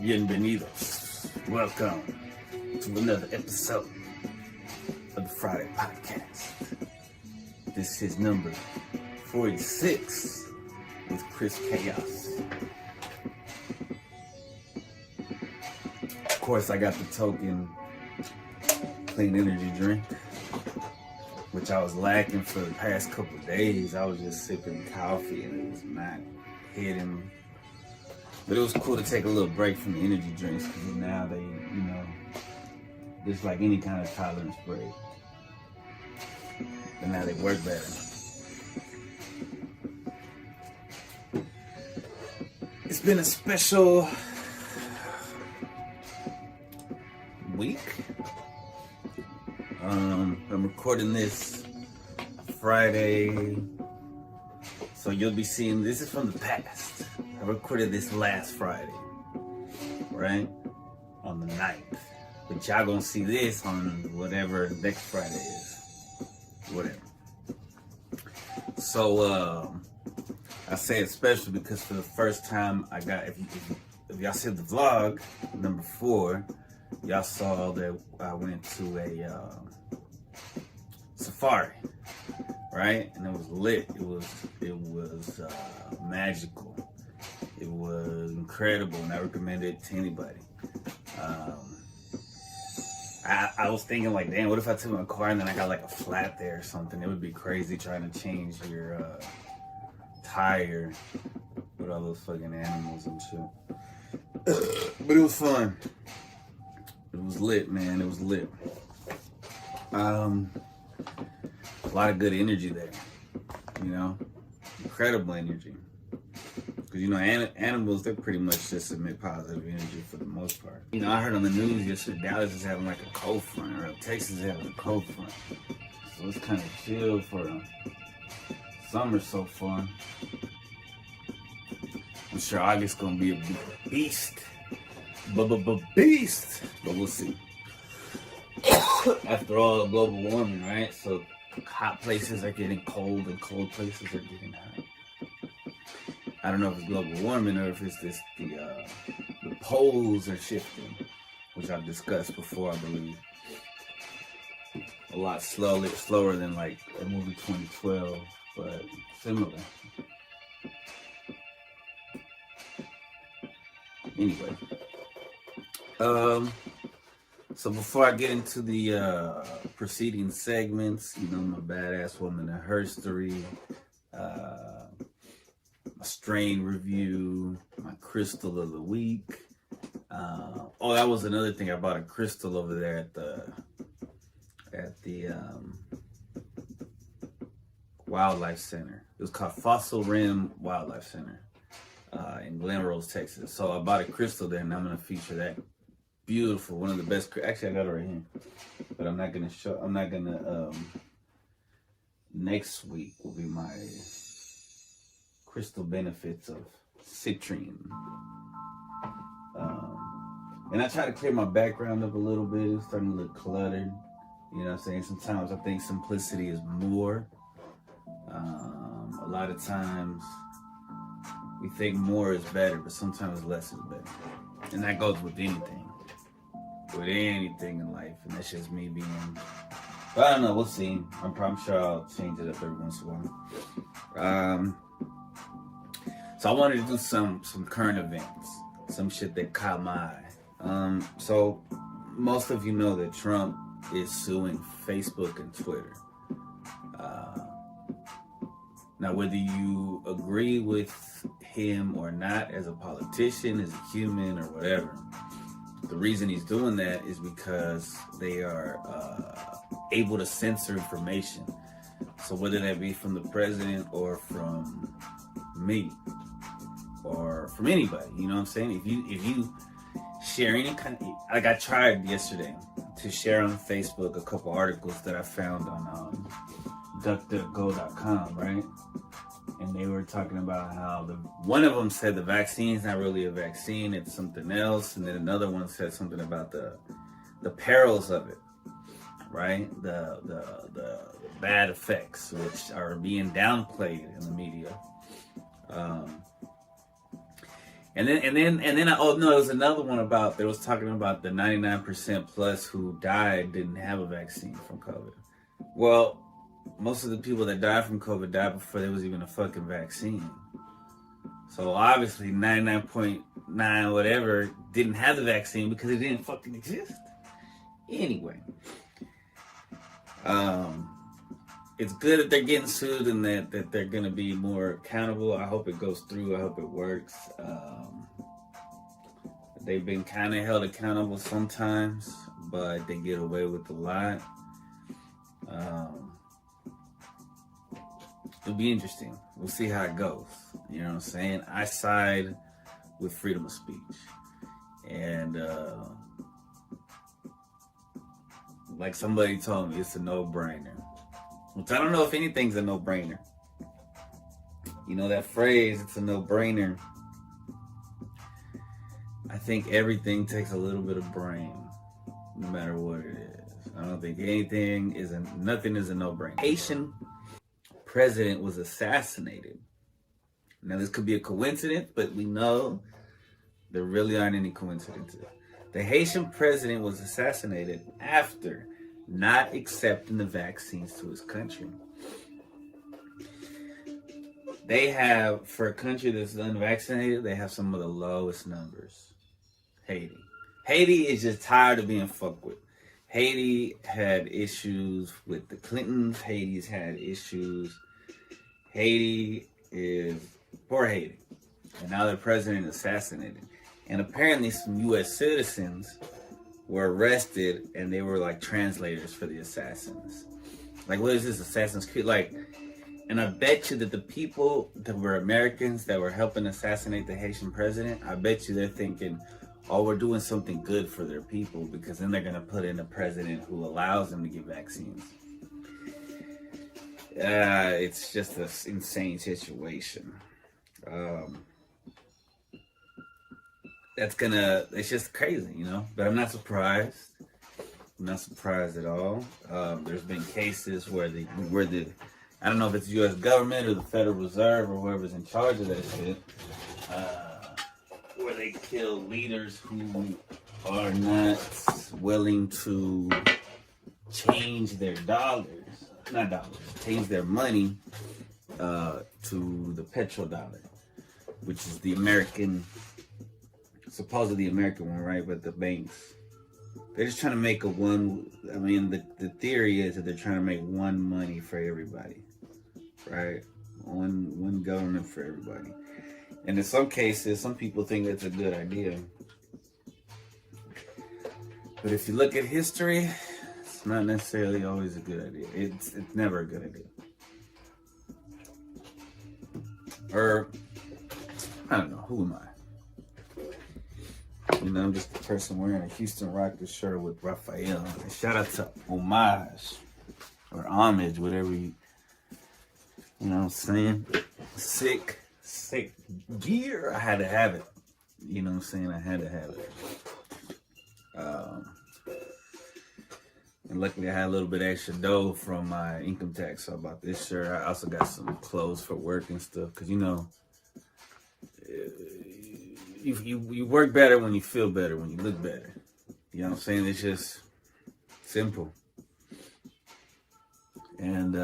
Bienvenidos. Welcome to another episode of the Friday Podcast. This is number 46 with Chris Chaos. Of course, I got the token clean energy drink, which I was lacking for the past couple of days. I was just sipping coffee and it was not hitting me. But it was cool to take a little break from the energy drinks because now they, just like any kind of tolerance break. But now they work better. It's been a special week. I'm recording this Friday, so you'll be seeing, this is from the past. I recorded this last Friday, right? On the 9th. But y'all gonna see this on whatever next Friday is. Whatever. So, I say it's special because for the first time I got, if y'all see the vlog, number 4, y'all saw that I went to a safari, right? And it was lit. It was magical. It was incredible, and I recommend it to anybody. I was thinking like, damn, what if I took my car and then I got like a flat there or something? It would be crazy trying to change your tire with all those fucking animals and shit. But it was fun. It was lit, man. It was lit. A lot of good energy there, incredible energy. Because, animals, they pretty much just emit positive energy for the most part. I heard on the news yesterday, Dallas is having like a cold front, or Texas is having a cold front. So it's kind of chill for them. Summer so far. I'm sure August's going to be a beast. Beast! But we'll see. After all, global warming, right? So hot places are getting cold and cold places are getting hot. I don't know if it's global warming or if it's the poles are shifting, which I've discussed before, I believe. A lot slower than like a movie 2012, but similar. Anyway, so before I get into the preceding segments, my badass woman in herstory, my strain review, my crystal of the week. That was another thing. I bought a crystal over there at the Wildlife Center. It was called Fossil Rim Wildlife Center in Glen Rose, Texas. So I bought a crystal there, and I'm gonna feature that. Beautiful, one of the best. Actually, I got it right here, but I'm not gonna show. I'm not gonna. Next week will be my crystal benefits of Citrine. And I try to clear my background up a little bit. It's starting to look cluttered. You know what I'm saying? Sometimes I think simplicity is more. A lot of times we think more is better, but sometimes less is better. And that goes with anything. With anything in life. And that's just me being... But I don't know, we'll see. I'm sure I'll change it up every once in a while. So I wanted to do some current events, some shit that caught my eye. So most of you know that Trump is suing Facebook and Twitter. Now, whether you agree with him or not as a politician, as a human, or whatever, the reason he's doing that is because they are able to censor information. So whether that be from the president or from me, or from anybody, you know what I'm saying? If you share any kind of, like I tried yesterday to share on Facebook a couple articles that I found on DuckDuckGo.com, right? And they were talking about how one of them said the vaccine's not really a vaccine, it's something else, and then another one said something about the perils of it, right? The bad effects, which are being downplayed in the media. Oh no, there was another one about, they was talking about the 99% plus who died didn't have a vaccine from COVID. Well, most of the people that died from COVID died before there was even a fucking vaccine. So obviously 99.9 whatever didn't have the vaccine because it didn't fucking exist. Anyway, it's good that they're getting sued and that they're gonna be more accountable. I hope it goes through. I hope it works. They've been kind of held accountable sometimes, but they get away with a lot. It'll be interesting. We'll see how it goes. You know what I'm saying? I side with freedom of speech. And like somebody told me, it's a no-brainer. Which I don't know if anything's a no-brainer. You know that phrase, it's a no-brainer. I think everything takes a little bit of brain, no matter what it is. I don't think nothing is a no-brainer. Haitian president was assassinated. Now this could be a coincidence, but we know there really aren't any coincidences. The Haitian president was assassinated after not accepting the vaccines to his country. They have, for a country that's unvaccinated, they have some of the lowest numbers. Haiti is just tired of being fucked with. Haiti had issues with the Clintons. Haiti's had issues. Haiti is poor Haiti. And now their president is assassinated. And apparently some U.S. citizens were arrested and they were like translators for the assassins. Like, what is this, Assassin's Creed? Like, and I bet you that the people that were Americans that were helping assassinate the Haitian president, I bet you they're thinking, oh, we're doing something good for their people, because then they're going to put in a president who allows them to get vaccines. It's just an insane situation. It's just crazy, you know? But I'm not surprised. I'm not surprised at all. There's been cases where I don't know if it's the U.S. government or the Federal Reserve or whoever's in charge of that shit, where they kill leaders who are not willing to change their change their money to the petrodollar, which is the American, supposedly American one, right? But the banks, they're just trying to make the theory is that they're trying to make one money for everybody, right? One government for everybody. And in some cases, some people think that's a good idea. But if you look at history, it's not necessarily always a good idea. It's never a good idea. Or, I don't know, who am I? You know, I'm just a person wearing a Houston Rockets shirt with Raphael. And shout out to Homage, or Homage, whatever you know what I'm saying? Sick gear. I had to have it. You know what I'm saying? I had to have it. And luckily I had a little bit extra dough from my income tax, so I bought this shirt. I also got some clothes for work and stuff, because you know, you work better when you feel better, when you look better. You know what I'm saying? It's just simple. And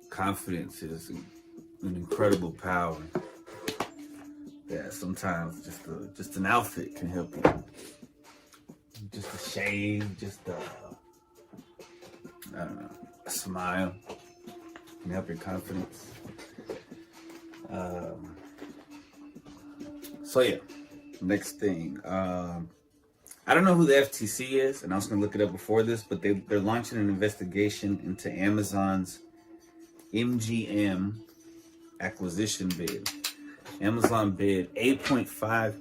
confidence is an incredible power that sometimes just an outfit can help you. Just a shave, just a smile can help your confidence. So yeah, next thing. I don't know who the FTC is, and I was gonna look it up before this, but they're launching an investigation into Amazon's MGM acquisition bid. Amazon bid $8.5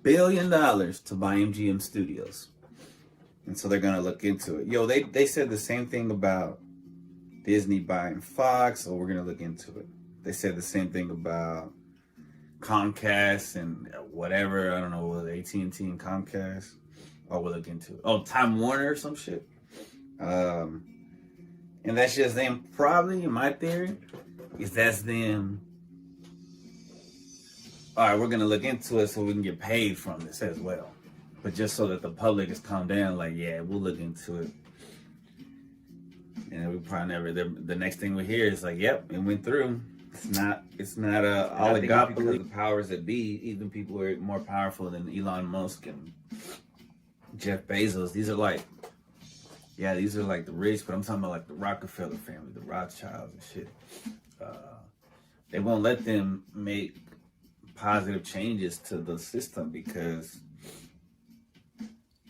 billion to buy MGM Studios. And so they're going to look into it. Yo, they said the same thing about Disney buying Fox, so we're going to look into it. They said the same thing about Comcast and whatever, I don't know, AT&T and Comcast. Oh, we'll look into it. Oh, Time Warner or some shit. And that's just them, probably, in my theory, is that's them. All right, we're going to look into it so we can get paid from this as well. But just so that the public is calmed down, like, yeah, we'll look into it. And we probably never, the next thing we hear is like, yep, it went through. It's not a oligopoly. The powers that be, even people who are more powerful than Elon Musk and Jeff Bezos, these are like the rich, but I'm talking about like the Rockefeller family, the Rothschilds and shit. They won't let them make positive changes to the system because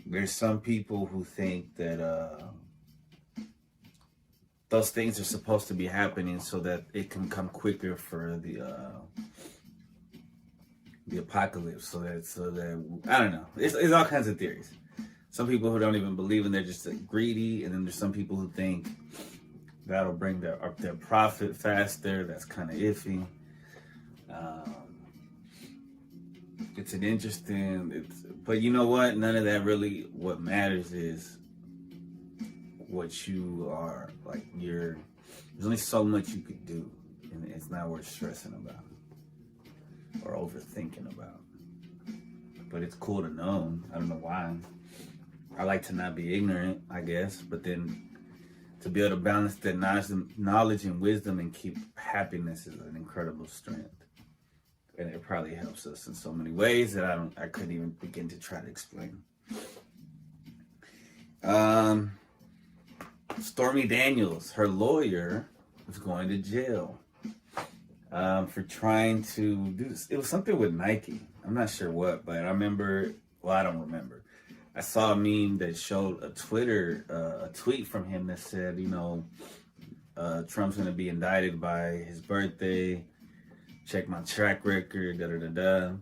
there's some people who think that those things are supposed to be happening so that it can come quicker for the apocalypse. So that I don't know. It's all kinds of theories. Some people who don't even believe in, they're just greedy, and then there's some people who think that'll bring their profit faster. That's kind of iffy. It's an interesting. But you know what? None of that really. What matters is what you are like. There's only so much you could do, and it's not worth stressing about or overthinking about. But it's cool to know. I don't know why. I like to not be ignorant, I guess, but then to be able to balance that knowledge and wisdom and keep happiness is an incredible strength. And it probably helps us in so many ways that I couldn't even begin to try to explain. Stormy Daniels, her lawyer, was going to jail for trying to do this. It was something with Nike. I'm not sure what, but I don't remember. I saw a meme that showed a tweet from him that said, Trump's going to be indicted by his birthday. Check my track record, da-da-da-da.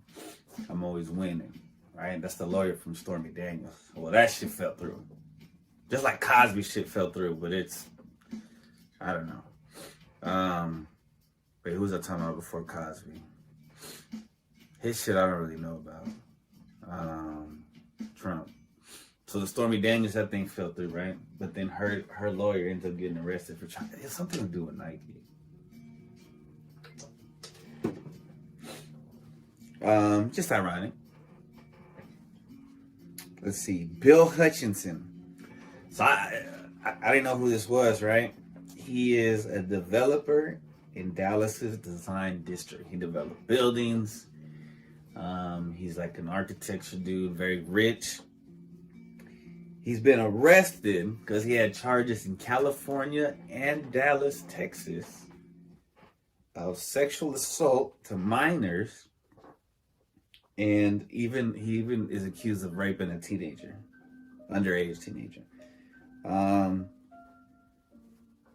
I'm always winning, right? That's the lawyer from Stormy Daniels. Well, that shit fell through. Just like Cosby shit fell through, but I don't know. Wait, who was I talking about before Cosby? His shit I don't really know about. Trump. So the Stormy Daniels, that thing fell through, right? But then her lawyer ends up getting arrested for trying. It has something to do with Nike. Just ironic. Let's see. Bill Hutchinson. So I didn't know who this was, right? He is a developer in Dallas's design district. He developed buildings. He's like an architecture dude, very rich. He's been arrested because he had charges in California and Dallas, Texas, of sexual assault to minors. And he even is accused of raping a teenager, underage teenager.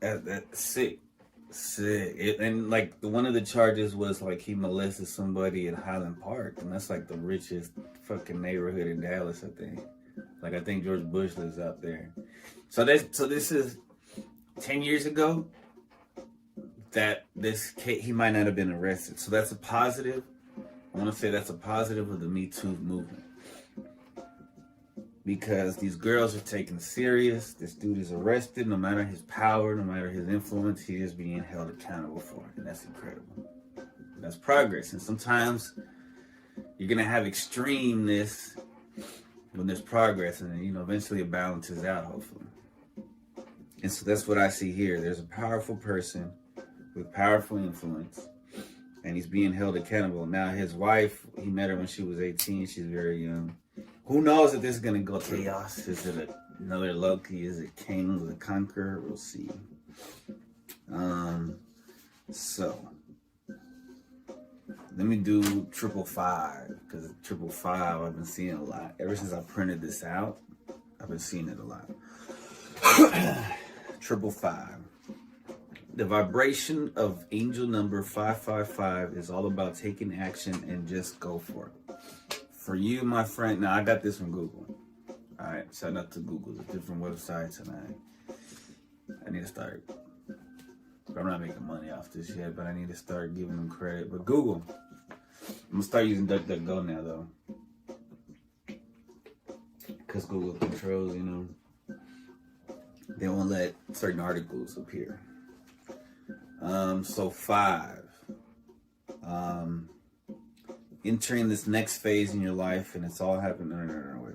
That's sick. And like one of the charges was like he molested somebody in Highland Park, and that's like the richest fucking neighborhood in Dallas, I think. Like I think George Bush lives out there. So this is 10 years ago that this case, he might not have been arrested. So that's a positive. I want to say that's a positive of the Me Too movement. Because these girls are taken serious. This dude is arrested. No matter his power, no matter his influence, he is being held accountable for it. And that's incredible. That's progress. And sometimes you're going to have extremeness when there's progress. And then, eventually it balances out, hopefully. And so that's what I see here. There's a powerful person with powerful influence. And he's being held accountable. Now his wife, he met her when she was 18. She's very young. Who knows if this is going to go through? Chaos? Is it another Loki? Is it King the Conqueror? We'll see. So let me do 555 because 555 I've been seeing a lot. Ever since I printed this out, I've been seeing it a lot. 555. The vibration of angel number 555 is all about taking action and just go for it. For you, my friend, now I got this from Google. All right, shout out to Google. There's different websites, and I need to start. I'm not making money off this yet, but I need to start giving them credit. But Google, I'm gonna start using DuckDuckGo now, though, because Google controls, They won't let certain articles appear. So 5. Entering this next phase in your life, and it's all happening. No, wait.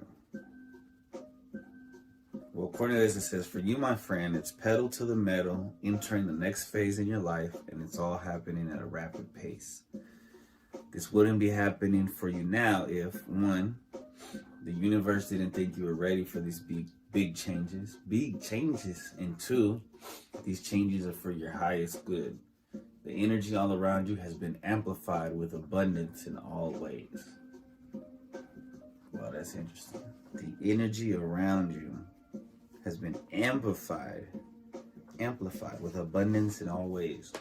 Well, according to this, it says, for you, my friend, it's pedal to the metal, entering the next phase in your life, and it's all happening at a rapid pace. This wouldn't be happening for you now if, 1, the universe didn't think you were ready for these big changes, and 2, these changes are for your highest good. The energy all around you has been amplified with abundance in all ways. Wow, that's interesting. The energy around you has been amplified with abundance in all ways.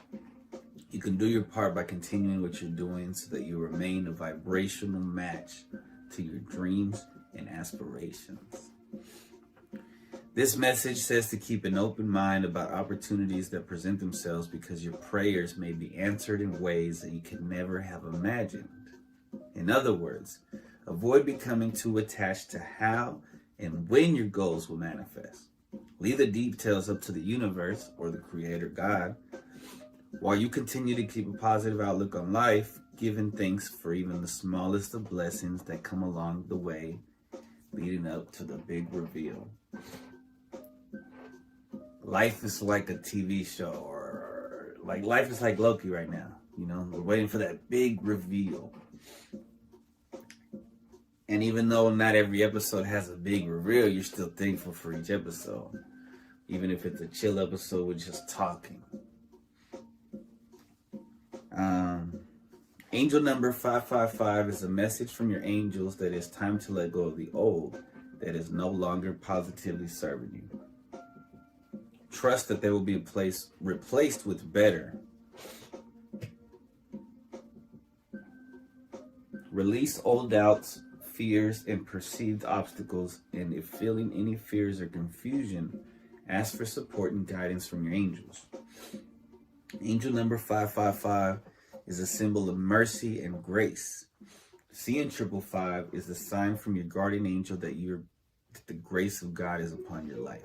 You can do your part by continuing what you're doing so that you remain a vibrational match to your dreams and aspirations. This message says to keep an open mind about opportunities that present themselves because your prayers may be answered in ways that you could never have imagined. In other words, avoid becoming too attached to how and when your goals will manifest. Leave the details up to the universe or the Creator God. While you continue to keep a positive outlook on life, giving thanks for even the smallest of blessings that come along the way, leading up to the big reveal. Life is like a TV show, or like life is like Loki right now. You know, we're waiting for that big reveal. And even though not every episode has a big reveal, you're still thankful for each episode. Even if it's a chill episode with just talking. Angel number 555 is a message from your angels that it's time to let go of the old that is no longer positively serving you. Trust that they will be replaced with better. Release old doubts, fears, and perceived obstacles, and if feeling any fears or confusion, ask for support and guidance from your angels. Angel number 555 is a symbol of mercy and grace. Seeing 555 is the sign from your guardian angel that the grace of God is upon your life.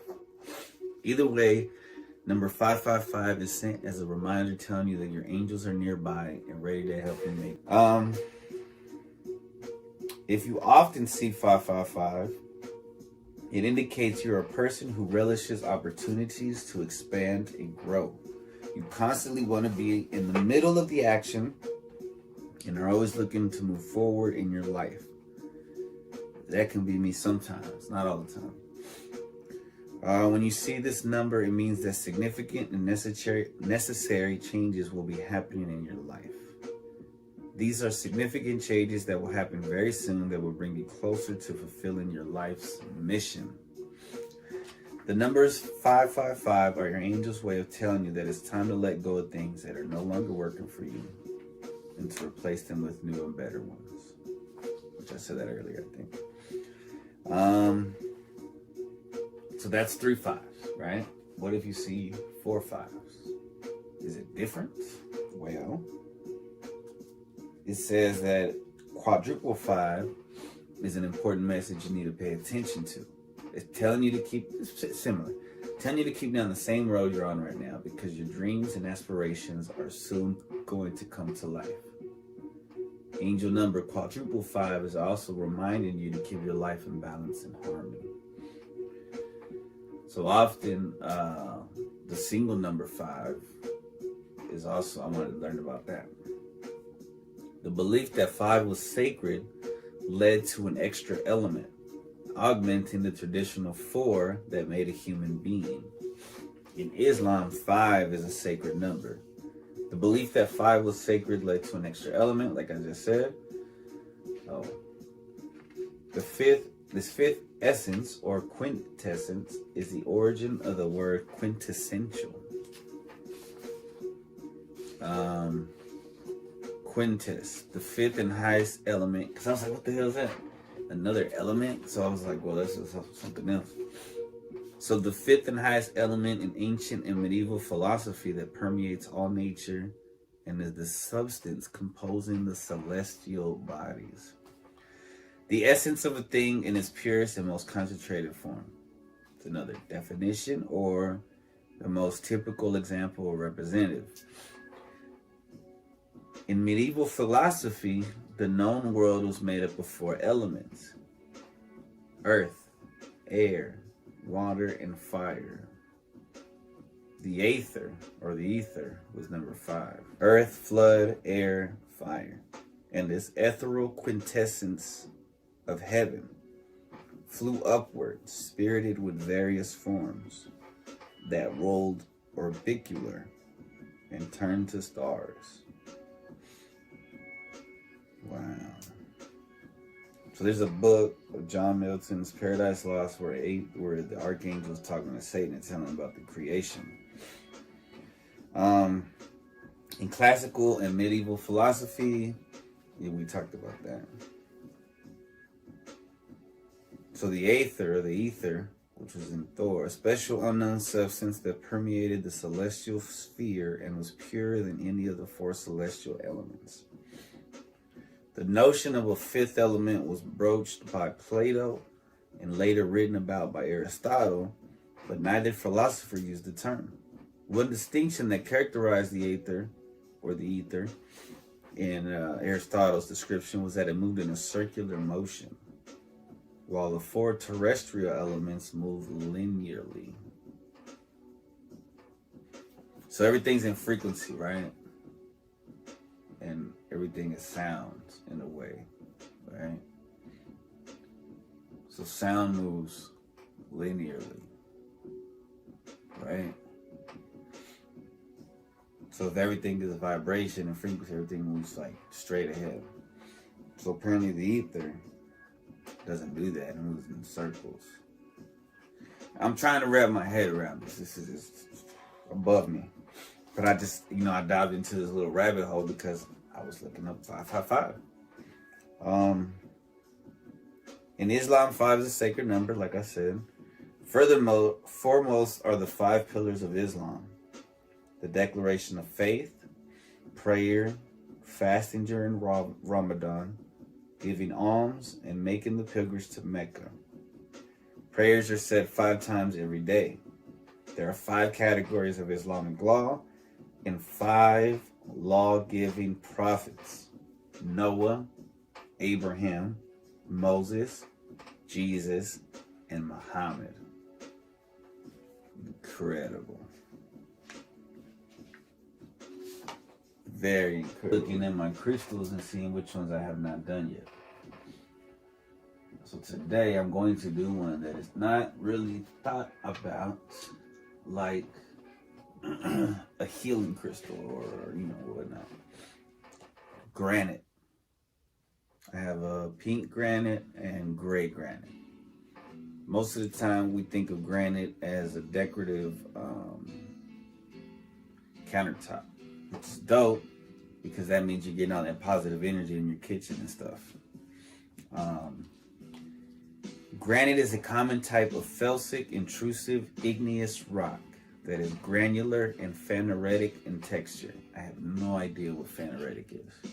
Either way, number 555 is sent as a reminder telling you that your angels are nearby and ready to help you make. If you often see 555, it indicates you're a person who relishes opportunities to expand and grow. You constantly want to be in the middle of the action and are always looking to move forward in your life. That can be me sometimes, not all the time. When you see this number, it means that significant and necessary changes will be happening in your life. These are significant changes that will happen very soon that will bring you closer to fulfilling your life's mission. The numbers 555 are your angel's way of telling you that it's time to let go of things that are no longer working for you and to replace them with new and better ones. Which I said that earlier, I think. So that's 3 5s, right? What if you see 4 5s? Is it different? Well, it says that quadruple 5 is an important message you need to pay attention to. It's telling you to keep, it's similar, telling you to keep down the same road you're on right now because your dreams and aspirations are soon going to come to life. Angel number quadruple 5 is also reminding you to keep your life in balance and harmony. So often, the single number 5 is also, I wanted to learn about that. The belief that 5 was sacred led to an extra element, augmenting the traditional 4 that made a human being. In Islam, 5 is a sacred number. The belief that 5 was sacred led to an extra element, like I just said. This fifth essence or quintessence is the origin of the word quintessential. Quintus, the fifth and highest element. Because I was like, what the hell is that? Another element? So I was like, well, this is something else. So the fifth and highest element in ancient and medieval philosophy that permeates all nature and is the substance composing the celestial bodies. The essence of a thing in its purest and most concentrated form. It's another definition or the most typical example or representative. In medieval philosophy, the known world was made up of 4 elements: earth, air, water, and fire. The aether, or the ether, was number 5. Earth, flood, air, fire. And this ethereal quintessence of heaven flew upward, spirited with various forms, that rolled orbicular and turned to stars. Wow. So there's a book of John Milton's Paradise Lost where the archangel is talking to Satan and telling him about the creation. In classical and medieval philosophy, yeah, we talked about that. So the aether, which was in Thor, a special unknown substance that permeated the celestial sphere and was purer than any of the 4 celestial elements. The notion of a 5th element was broached by Plato and later written about by Aristotle, but neither philosopher used the term. One distinction that characterized the aether, or the ether, in Aristotle's description was that it moved in a circular motion, while the 4 terrestrial elements move linearly. So everything's in frequency, right? And everything is sound in a way, right? So sound moves linearly, right? So if everything is vibration and frequency, everything moves like straight ahead. So apparently the ether doesn't do that. It moves in circles. I'm trying to wrap my head around this. This is just above me. But I just, I dived into this little rabbit hole because I was looking up 555. In Islam, 5 is a sacred number, like I said. Furthermore, foremost are the 5 pillars of Islam: the declaration of faith, prayer, fasting during Ramadan, giving alms, and making the pilgrimage to Mecca. Prayers are said 5 times every day. There are 5 categories of Islamic law and 5 law-giving prophets: Noah, Abraham, Moses, Jesus, and Muhammad. Incredible. Very incredible. Looking at my crystals and seeing which ones I have not done yet. So today I'm going to do one that is not really thought about, like a healing crystal or whatnot. Granite. I have a pink granite and gray granite. Most of the time we think of granite as a decorative countertop, which is dope because that means you're getting all that positive energy in your kitchen and stuff. Granite is a common type of felsic, intrusive, igneous rock that is granular and phaneretic in texture. I have no idea what phaneretic is,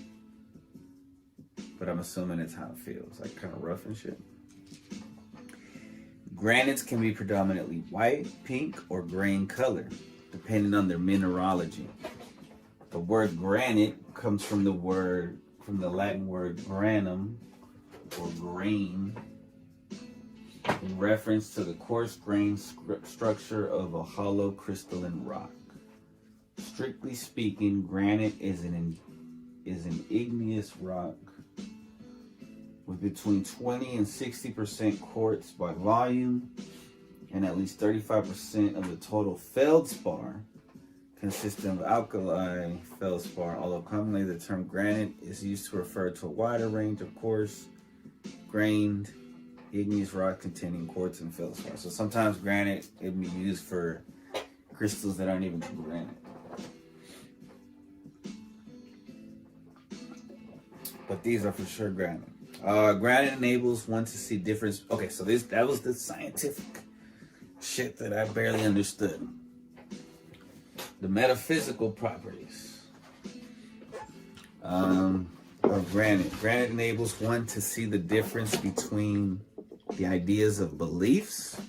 but I'm assuming it's how it feels, like kind of rough and shit. Granites can be predominantly white, pink, or gray in color, depending on their mineralogy. The word granite comes from the Latin word granum, or grain, in reference to the coarse grained structure of a hollow crystalline rock. Strictly speaking, granite is an igneous rock with between 20 and 60% quartz by volume, and at least 35% of the total feldspar consisting of alkali feldspar, although commonly the term granite is used to refer to a wider range of coarse grained igneous rock containing quartz and feldspar. So sometimes granite can be used for crystals that aren't even granite. But these are for sure granite. Granite enables one to see difference. Okay, so that was the scientific shit that I barely understood. The metaphysical properties of granite. Granite enables one to see the difference between the ideas of beliefs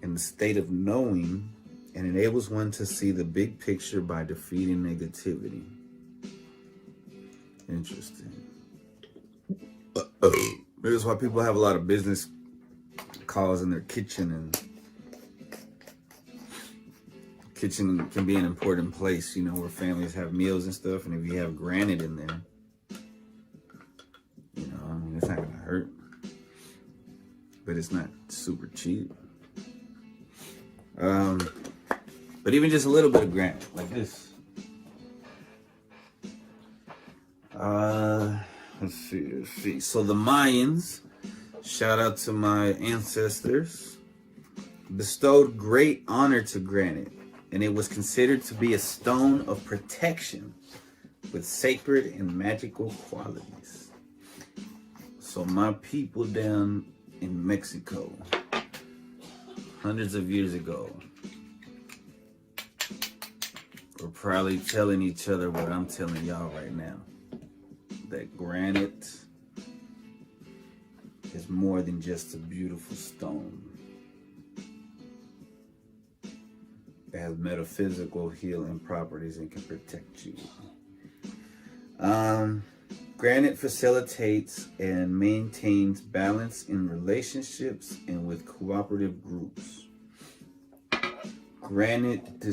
in the state of knowing and enables one to see the big picture by defeating negativity. Interesting. Maybe that's why people have a lot of business calls in their kitchen, and kitchen can be an important place, you know, where families have meals and stuff. And if you have granite in there, you know, I mean, it's not gonna hurt, but it's not super cheap. But even just a little bit of granite, like this. Let's see. So the Mayans, shout out to my ancestors, bestowed great honor to granite, and it was considered to be a stone of protection with sacred and magical qualities. So my people down in Mexico, hundreds of years ago, were probably telling each other what I'm telling y'all right now. That granite is more than just a beautiful stone. It has metaphysical healing properties and can protect you. Granite facilitates and maintains balance in relationships and with cooperative groups. Granite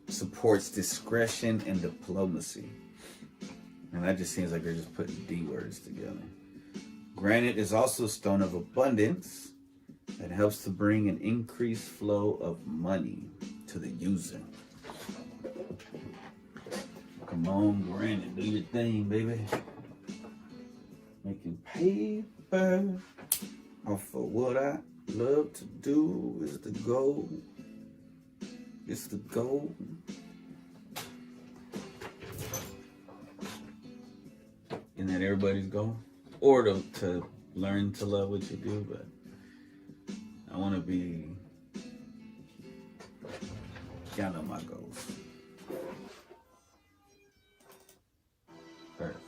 supports discretion and diplomacy. And that just seems like they're just putting D words together. Granite is also a stone of abundance that helps to bring an increased flow of money to the user. Come on, granite, do your thing, baby. Making paper off of what I love to do is the goal. It's the goal. And that everybody's goal, or to learn to love what you do. But I want to be, y'all know my goals. Earth.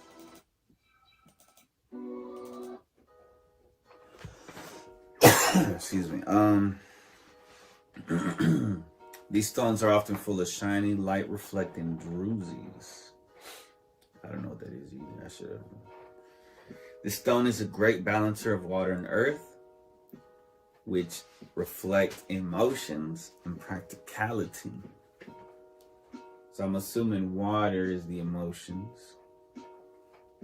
Excuse me. These stones are often full of shiny, light reflecting drusies. I don't know what that is either. I should have. This stone is a great balancer of water and earth, which reflect emotions and practicality. So I'm assuming water is the emotions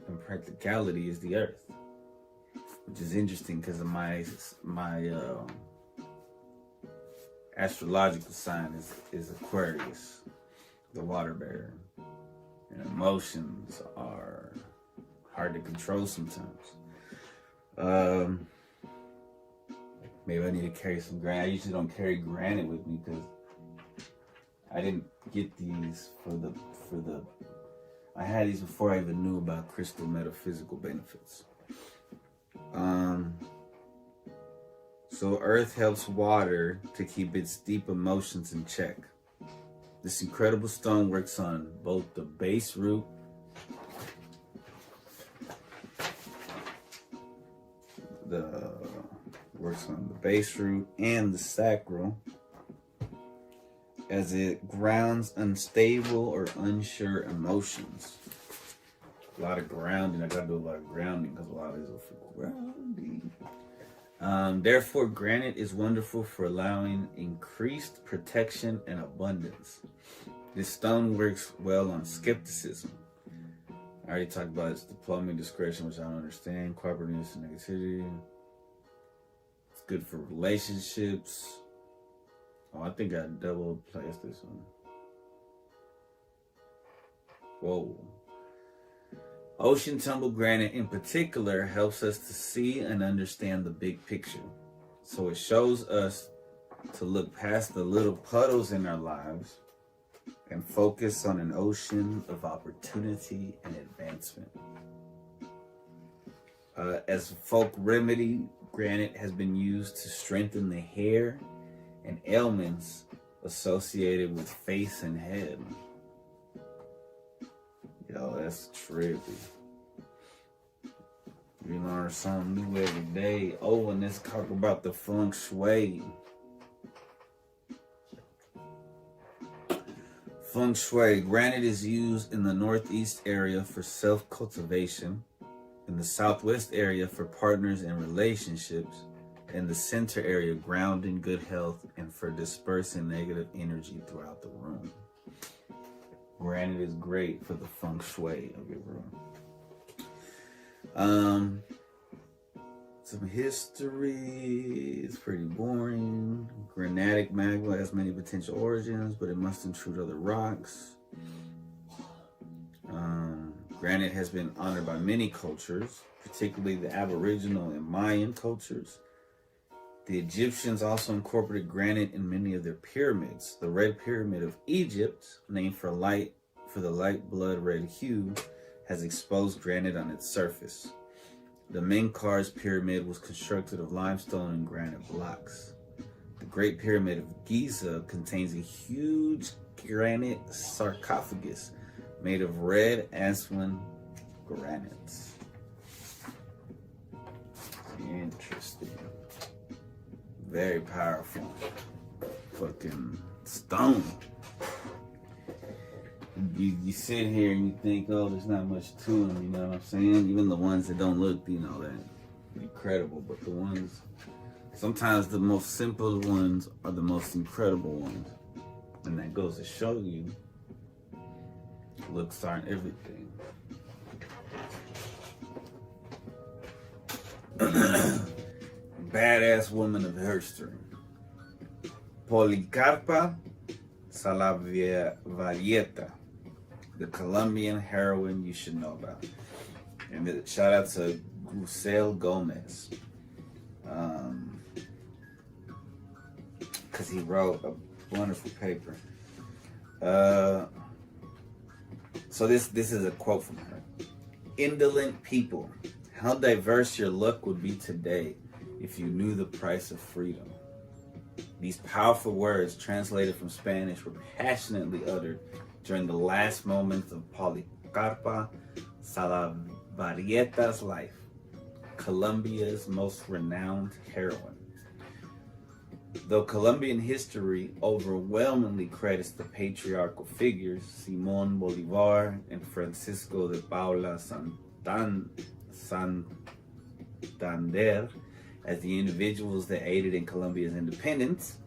and practicality is the earth, which is interesting because of my astrological sign is Aquarius, the water bearer. And emotions are hard to control sometimes. Maybe I need to carry some granite. I usually don't carry granite with me because I didn't get these for the. I had these before I even knew about crystal metaphysical benefits. So earth helps water to keep its deep emotions in check. This incredible stone works on both the base root and the sacral, as it grounds unstable or unsure emotions. A lot of grounding. I gotta do a lot of grounding because a lot of these are for grounding. Therefore, granite is wonderful for allowing increased protection and abundance. This stone works well on skepticism. I already talked about its diplomacy, discretion, which I don't understand, cooperativeness and negativity. It's good for relationships. Oh, I think I double placed this one. Whoa. Ocean tumble granite in particular helps us to see and understand the big picture. So it shows us to look past the little puddles in our lives and focus on an ocean of opportunity and advancement. As a folk remedy, granite has been used to strengthen the hair and ailments associated with face and head. Yo, that's trippy. We learn something new every day. Oh, and let's talk about the feng shui. Feng shui. Granite is used in the northeast area for self-cultivation, in the southwest area for partners and relationships, in the center area grounding good health and for dispersing negative energy throughout the room. Granite is great for the feng shui of your room. Some history is pretty boring. Granitic magma has many potential origins, but it must intrude other rocks. Granite has been honored by many cultures, particularly the Aboriginal and Mayan cultures. The Egyptians also incorporated granite in many of their pyramids. The Red Pyramid of Egypt, named for the light blood red hue, has exposed granite on its surface. The Menkaure Pyramid was constructed of limestone and granite blocks. The Great Pyramid of Giza contains a huge granite sarcophagus made of red Aswan granites. Interesting. Very powerful. Fucking stone. You sit here and you think, oh, there's not much to them, you know what I'm saying? Even the ones that don't look, that incredible, but the ones, sometimes the most simple ones are the most incredible ones. And that goes to show you, looks aren't everything. Badass woman of history. Policarpa Salavarrieta, the Colombian heroine you should know about. And shout out to Gusel Gomez, because he wrote a wonderful paper. So this is a quote from her. Indolent people, how diverse your luck would be today if you knew the price of freedom. These powerful words, translated from Spanish, were passionately uttered during the last moments of Policarpa Salavarrieta's life, Colombia's most renowned heroine. Though Colombian history overwhelmingly credits the patriarchal figures, Simón Bolívar and Francisco de Paula Santander, as the individuals that aided in Colombia's independence,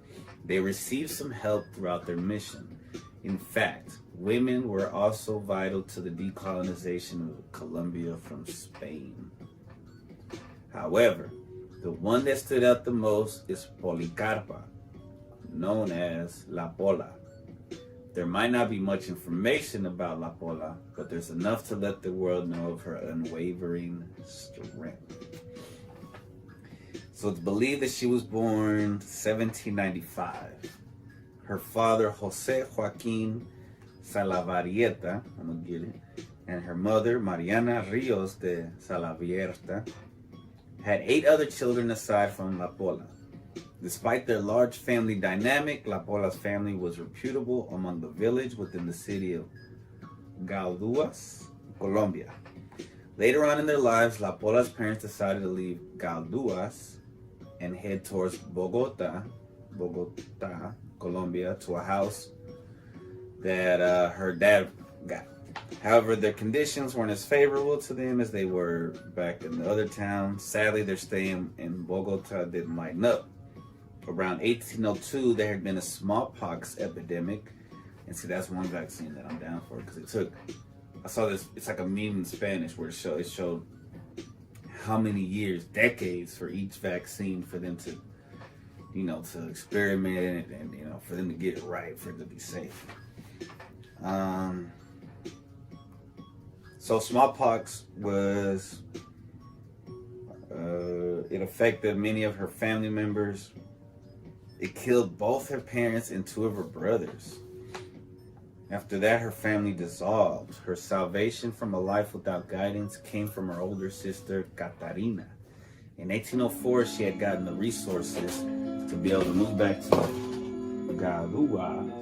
they received some help throughout their mission. In fact, women were also vital to the decolonization of Colombia from Spain. However, the one that stood out the most is Policarpa, known as La Pola. There might not be much information about La Pola, but there's enough to let the world know of her unwavering strength. So it's believed that she was born 1795. Her father, Jose Joaquin Salavarrieta, I'm gonna get it, and her mother, Mariana Rios de Salavarrieta, had 8 other children aside from La Pola. Despite their large family dynamic, La Pola's family was reputable among the village within the city of Galduas, Colombia. Later on in their lives, La Pola's parents decided to leave Galduas and head towards Bogota, Colombia, to a house that her dad got. However, their conditions weren't as favorable to them as they were back in the other towns. Sadly, their stay in Bogota didn't lighten up. Around 1802, there had been a smallpox epidemic. And see, that's one vaccine that I'm down for, because I saw this, it's like a meme in Spanish where it showed how many years, decades for each vaccine for them to, to experiment and, for them to get it right, for it to be safe. So smallpox was, it affected many of her family members. It killed both her parents and 2 of her brothers. After that, her family dissolved. Her salvation from a life without guidance came from her older sister, Catarina. In 1804, she had gotten the resources to be able to move back to Galduas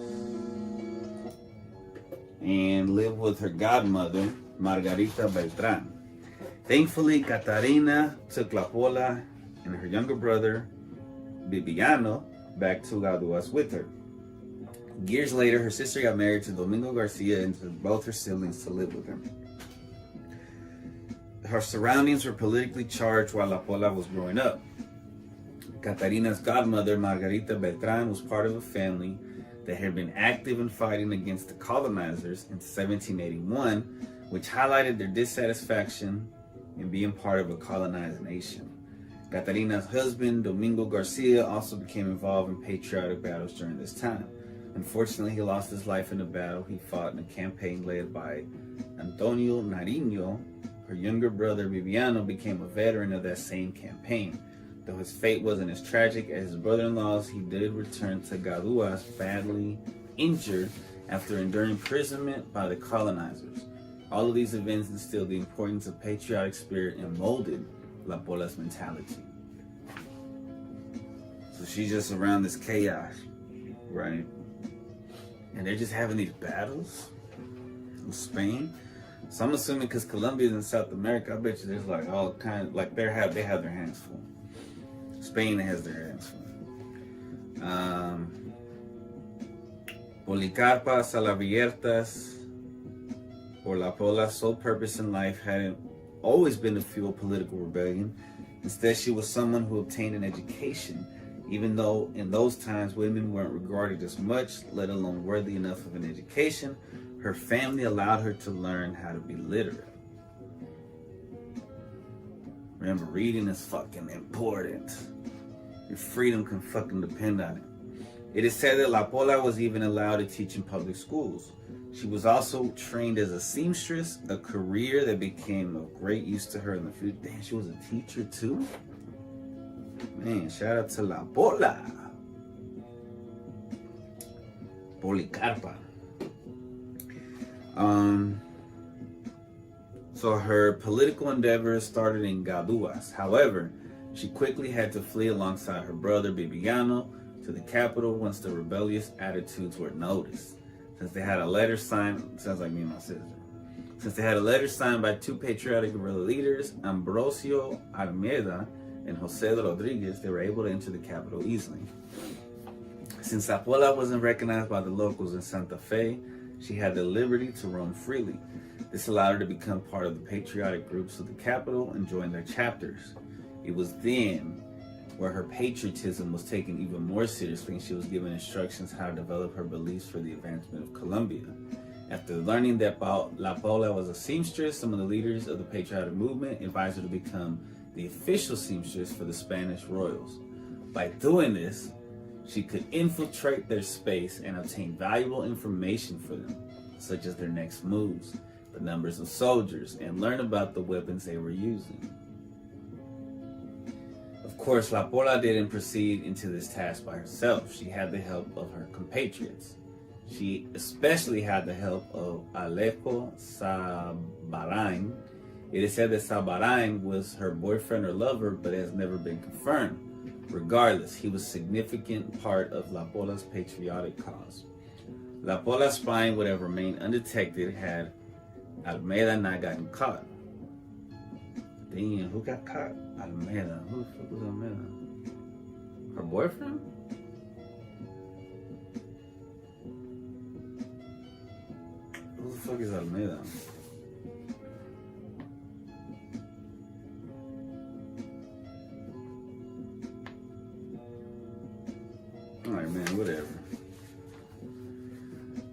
and live with her godmother, Margarita Beltran. Thankfully, Catarina took La Pola and her younger brother, Bibiano, back to Gaduas with her. Years later, her sister got married to Domingo Garcia and took both her siblings to live with her. Her surroundings were politically charged while La Pola was growing up. Catarina's godmother, Margarita Beltran, was part of a family that had been active in fighting against the colonizers in 1781, which highlighted their dissatisfaction in being part of a colonized nation. Catarina's husband, Domingo Garcia, also became involved in patriotic battles during this time. Unfortunately, he lost his life in a battle he fought in a campaign led by Antonio Nariño. Her younger brother, Bibiano, became a veteran of that same campaign. Though his fate wasn't as tragic as his brother-in-law's, he did return to Gaduas badly injured after enduring imprisonment by the colonizers. All of these events instilled the importance of patriotic spirit and molded La Pola's mentality. So she's just around this chaos, right? And they're just having these battles in Spain. So I'm assuming because Colombia's in South America, I bet you there's like all kinds, like they have their hands full. Spain has their hands full. Policarpa, Salavarrietas, or La Pola's sole purpose in life hadn't always been to fuel political rebellion. Instead, she was someone who obtained an education, even though in those times women weren't regarded as much, let alone worthy enough of an education. Her family allowed her to learn how to be literate. Remember, reading is fucking important. Your freedom can fucking depend on it. It is said that La Pola was even allowed to teach in public schools. She was also trained as a seamstress, a career that became of great use to her in the future. Damn, she was a teacher too? Man, shout out to La Pola. Policarpa. So her political endeavors started in Gaduas. However, she quickly had to flee alongside her brother Bibiano to the capital once the rebellious attitudes were noticed. Since they had a letter signed, sounds like me and my sister. Since they had a letter signed by two patriotic guerrilla leaders, Ambrosio Almeida and Jose Rodriguez, they were able to enter the capital easily. Since La Pola wasn't recognized by the locals in Santa Fe, she had the liberty to roam freely. This allowed her to become part of the patriotic groups of the capital and join their chapters. It was then where her patriotism was taken even more seriously, and she was given instructions how to develop her beliefs for the advancement of Colombia. After learning that La Pola was a seamstress, some of the leaders of the patriotic movement advised her to become the official seamstress for the Spanish royals. By doing this, she could infiltrate their space and obtain valuable information for them, such as their next moves, the numbers of soldiers, and learn about the weapons they were using. Of course, La Pola didn't proceed into this task by herself. She had the help of her compatriots. She especially had the help of Alejo Sabarain. It is said that Sabarain was her boyfriend or lover, but it has never been confirmed. Regardless, he was a significant part of La Pola's patriotic cause. La Pola's spying would have remained undetected had Almeida not gotten caught. Damn, who got caught? Almeida. Who the fuck was Almeida? Her boyfriend? Who the fuck is Almeida? Alright, man, whatever.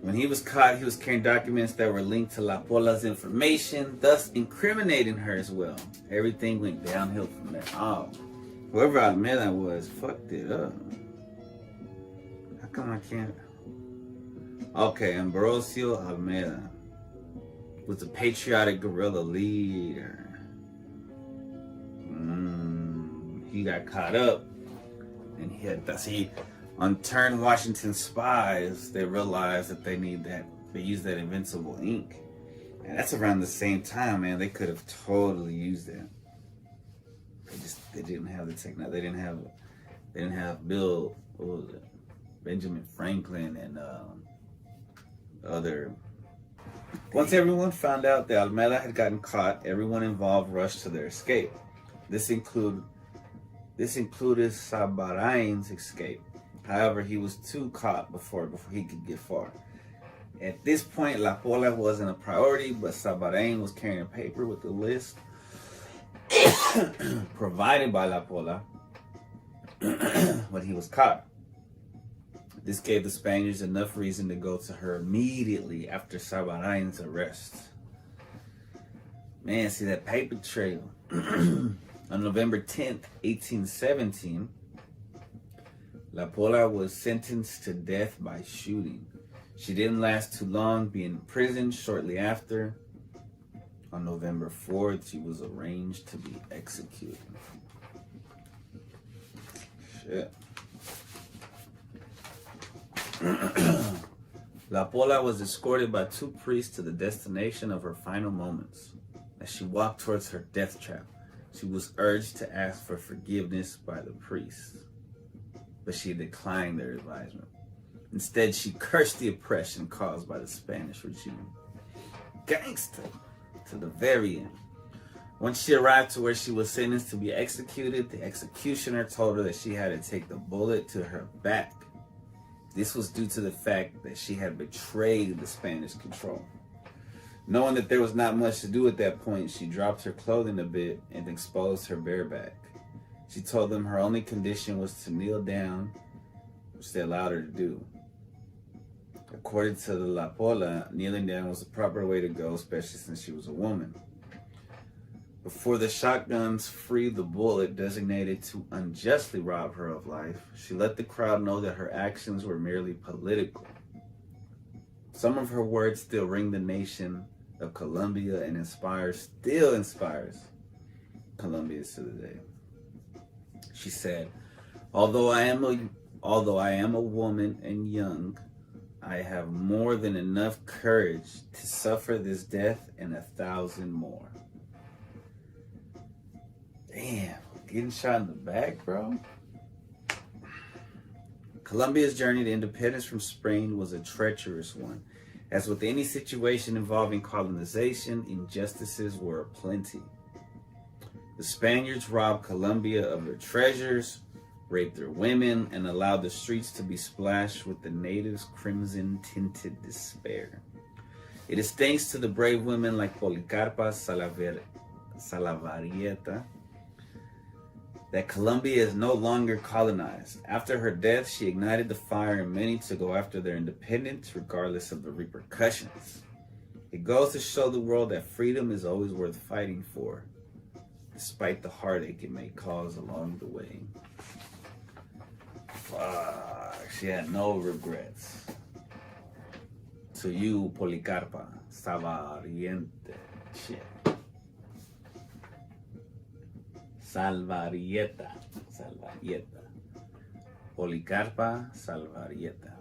When he was caught, he was carrying documents that were linked to La Pola's information, thus incriminating her as well. Everything went downhill from there. Oh, whoever Almeida was fucked it up. How come I can't? Okay, Ambrosio Almeida was a patriotic guerrilla leader. He got caught up, and he had on Turn Washington spies, they realized that they used that invincible ink. And that's around the same time, man. They could have totally used that. They didn't have the technology. They didn't have Bill, what was it? Benjamin Franklin and other Once everyone found out that Almeda had gotten caught, everyone involved rushed to their escape. This included Sabarain's escape. However, he was too caught before he could get far. At this point, La Pola wasn't a priority, but Sabarain was carrying a paper with the list provided by La Pola when he was caught. This gave the Spaniards enough reason to go to her immediately after Sabarain's arrest. Man, see that paper trail. On November 10th, 1817, La Pola was sentenced to death by shooting. She didn't last too long, being imprisoned shortly after. On November 4th, she was arranged to be executed. Shit. La Pola was escorted by two priests to the destination of her final moments. As she walked towards her death trap, she was urged to ask for forgiveness by the priests, but she declined their advisement. Instead, she cursed the oppression caused by the Spanish regime. Gangster! To the very end. Once she arrived to where she was sentenced to be executed, the executioner told her that she had to take the bullet to her back. This was due to the fact that she had betrayed the Spanish control. Knowing that there was not much to do at that point, she dropped her clothing a bit and exposed her bare back. She told them her only condition was to kneel down, which they allowed her to do. According to the La Pola, kneeling down was the proper way to go, especially since she was a woman. Before the shotguns freed the bullet designated to unjustly rob her of life, she let the crowd know that her actions were merely political. Some of her words still ring the nation of Colombia and still inspires Colombians to the day. She said, although I am a woman and young, I have more than enough courage to suffer this death and 1,000 more. Damn, getting shot in the back, bro. Colombia's journey to independence from Spain was a treacherous one. As with any situation involving colonization, injustices were aplenty. The Spaniards robbed Colombia of their treasures, raped their women, and allowed the streets to be splashed with the natives' crimson-tinted despair. It is thanks to the brave women like Policarpa, Salavarrieta, that Colombia is no longer colonized. After her death, she ignited the fire in many to go after their independence, regardless of the repercussions. It goes to show the world that freedom is always worth fighting for, despite the heartache it may cause along the way. Fuck, she had no regrets. To you, Policarpa, Salavarrieta. Shit. Salavarrieta. Policarpa, Salavarrieta.